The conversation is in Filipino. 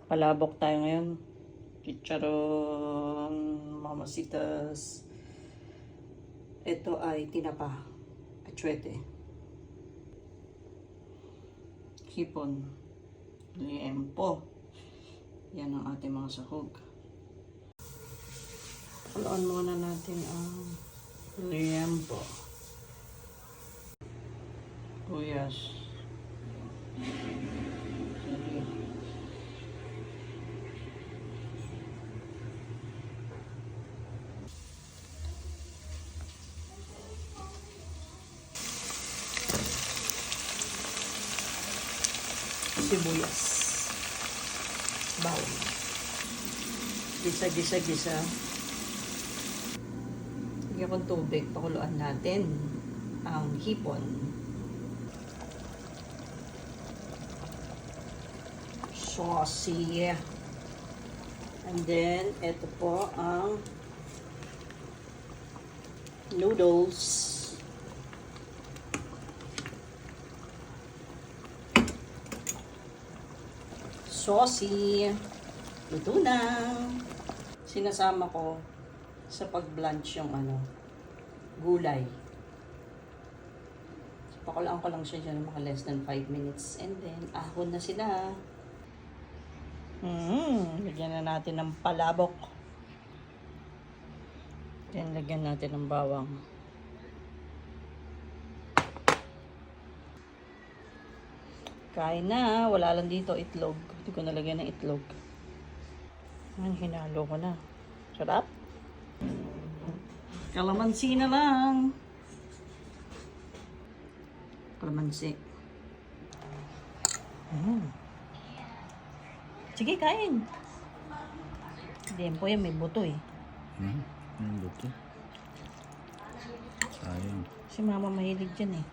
Palabok tayo ngayon. Chicharon, mamasitas. Ito ay tinapa. Atsuete. Hipon. Liempo. Yan ang ating mga sahog. Haluan muna natin ang liempo. Tuyas. Sibuyas. Bawang. Gisa. Lagyan ko tubig. Pakuluan natin ang hipon. Saucy. And then, ito po ang noodles. Saucy. Luto na. Sinasama ko sa pag-blanch yung gulay. Pakulaan ko lang siya dyan mga less than 5 minutes. And then, ahon na sila. Lagyan na natin ng palabok. Then, lagyan natin ng bawang. Kain na. Wala lang dito itlog. Hindi ko nalagyan ng itlog. Hinalo ko na. Sarap. Kalamansi na lang. Kalamansi. Sige, kain. Dempo yan, may buto eh. May buto. Sayang. Si mama mahilig dyan eh.